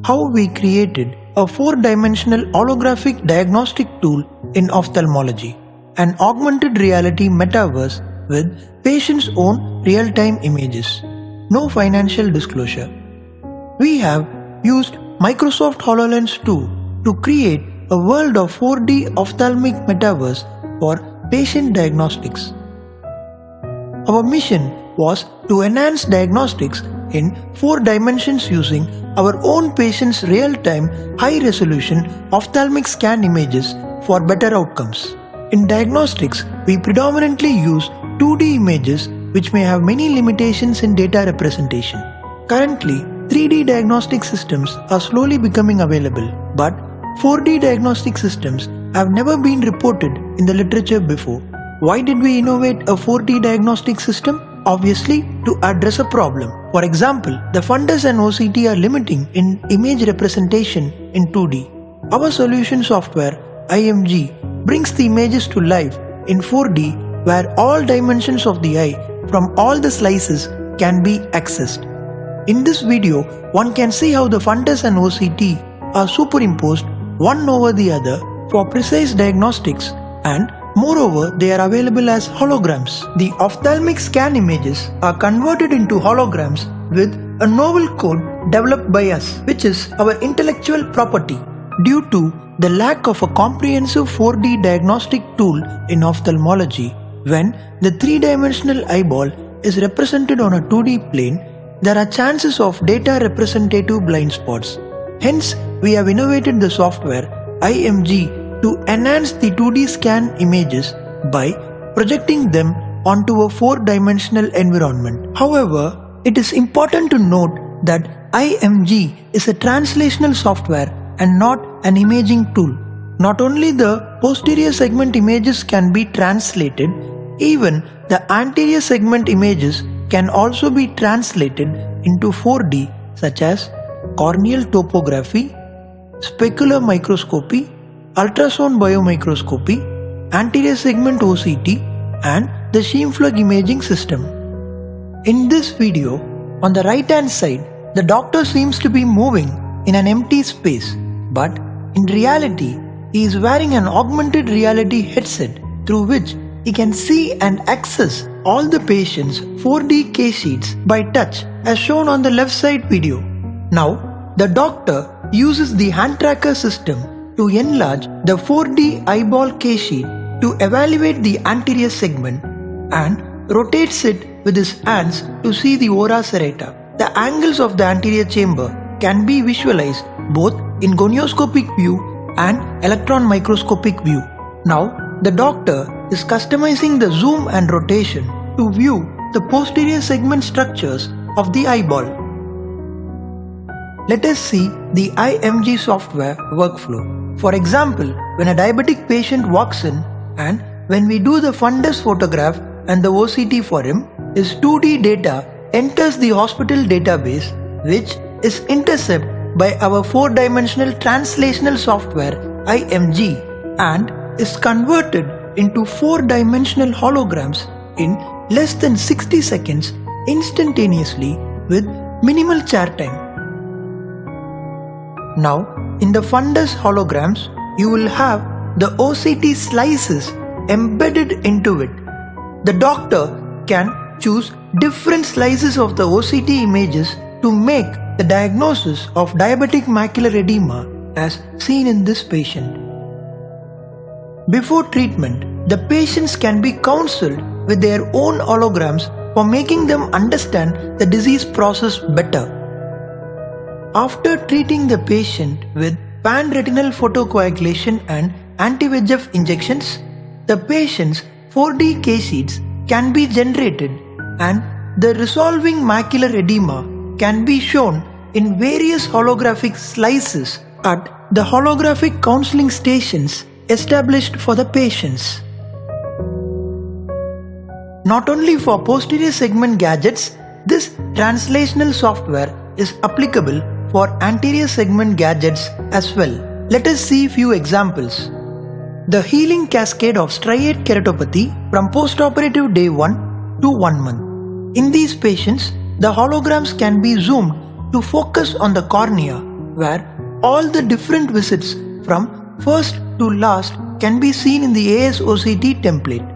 how we created a 4-dimensional holographic diagnostic tool in ophthalmology, an augmented reality metaverse with patients' own real-time images. No financial disclosure. We have used Microsoft HoloLens 2 to create a world of 4D ophthalmic metaverse for patient diagnostics. Our mission was to enhance diagnostics in 4 dimensions using our own patients' real-time, high-resolution ophthalmic scan images for better outcomes. In diagnostics, we predominantly use 2D images which may have many limitations in data representation. Currently, 3D diagnostic systems are slowly becoming available, but 4D diagnostic systems have never been reported in the literature before. Why did we innovate a 4D diagnostic system? Obviously, to address a problem. For example, the fundus and OCT are limiting in image representation in 2D. Our solution software, IMG, brings the images to life in 4D where all dimensions of the eye from all the slices can be accessed. In this video, one can see how the fundus and OCT are superimposed one over the other for precise diagnostics, and moreover, they are available as holograms. The ophthalmic scan images are converted into holograms with a novel code developed by us, which is our intellectual property. Due to the lack of a comprehensive 4D diagnostic tool in ophthalmology, when the 3-dimensional eyeball is represented on a 2D plane, there are chances of data representative blind spots. Hence, we have innovated the software IMG to enhance the 2D scan images by projecting them onto a 4-dimensional environment. However, it is important to note that IMG is a translational software and not an imaging tool. Not only the posterior segment images can be translated, even the anterior segment images can also be translated into 4D, such as corneal topography, specular microscopy, ultrasound biomicroscopy, anterior segment OCT, and the Scheimpflug imaging system. In this video, on the right hand side, the doctor seems to be moving in an empty space, but in reality, he is wearing an augmented reality headset through which he can see and access all the patient's 4D case sheets by touch, as shown on the left side video. Now, the doctor uses the hand tracker system to enlarge the 4D eyeball case sheet to evaluate the anterior segment and rotates it with his hands to see the ora serrata. The angles of the anterior chamber can be visualized both in gonioscopic view and electron microscopic view. Now, the doctor is customizing the zoom and rotation to view the posterior segment structures of the eyeball. Let us see the IMG software workflow. For example, when a diabetic patient walks in and when we do the fundus photograph and the OCT for him, his 2D data enters the hospital database, which is intercepted by our 4-dimensional translational software IMG and is converted into 4-dimensional holograms in less than 60 seconds instantaneously with minimal chair time. Now, in the fundus holograms, you will have the OCT slices embedded into it. The doctor can choose different slices of the OCT images to make the diagnosis of diabetic macular edema as seen in this patient. Before treatment, the patients can be counseled with their own holograms for making them understand the disease process better. After treating the patient with pan-retinal photocoagulation and anti-VEGF injections, the patient's 4D case sheets can be generated and the resolving macular edema can be shown in various holographic slices at the holographic counseling stations established for the patients. Not only for posterior segment gadgets, this translational software is applicable for anterior segment gadgets as well. Let us see few examples. The healing cascade of striate keratopathy from postoperative day 1 to 1 month. In these patients, the holograms can be zoomed to focus on the cornea where all the different visits from first to last can be seen in the ASOCT template.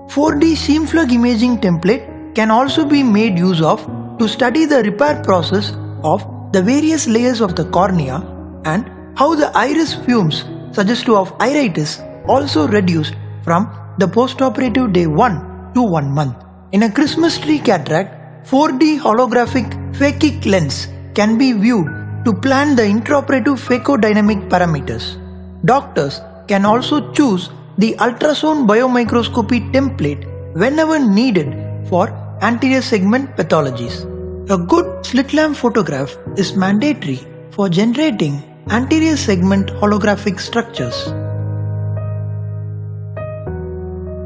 4D seam-plug imaging template can also be made use of to study the repair process of the various layers of the cornea and how the iris fumes suggestive of iritis also reduced from the postoperative day 1 to 1 month. In a Christmas tree cataract, 4D holographic phakic lens can be viewed to plan the intraoperative phakodynamic parameters. Doctors can also choose the ultrasound biomicroscopy template whenever needed for anterior segment pathologies. A good slit lamp photograph is mandatory for generating anterior segment holographic structures.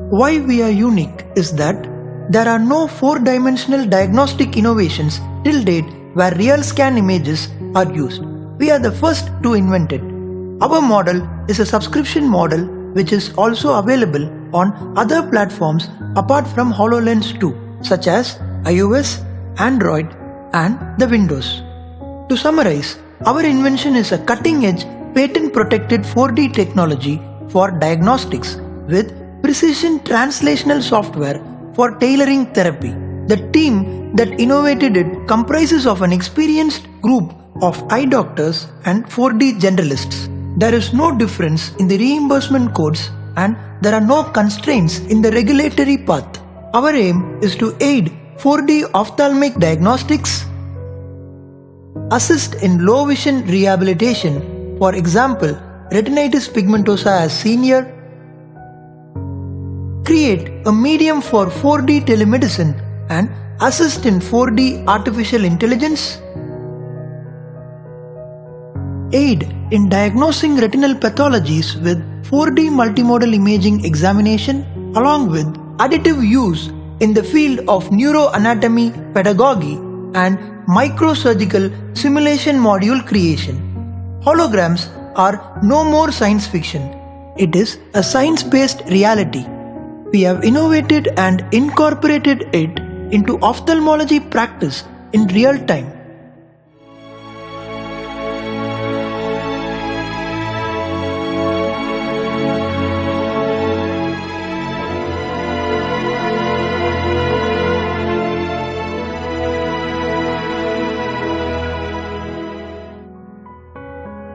Why we are unique is that there are no 4-dimensional diagnostic innovations till date where real scan images are used. We are the first to invent it. Our model is a subscription model which is also available on other platforms apart from HoloLens 2 such as iOS, Android and the Windows. To summarize, our invention is a cutting-edge patent-protected 4D technology for diagnostics with precision translational software for tailoring therapy. The team that innovated it comprises of an experienced group of eye doctors and 4D generalists. There is no difference in the reimbursement codes and there are no constraints in the regulatory path. Our aim is to aid 4D ophthalmic diagnostics, assist in low vision rehabilitation, for example, retinitis pigmentosa as senior, create a medium for 4D telemedicine and assist in 4D artificial intelligence, aid in diagnosing retinal pathologies with 4D multimodal imaging examination along with additive use in the field of neuroanatomy pedagogy and microsurgical simulation module creation. Holograms are no more science fiction. It is a science-based reality. We have innovated and incorporated it into ophthalmology practice in real time.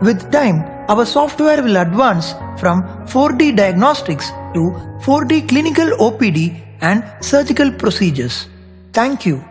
With time, our software will advance from 4D diagnostics to 4D clinical OPD and surgical procedures. Thank you.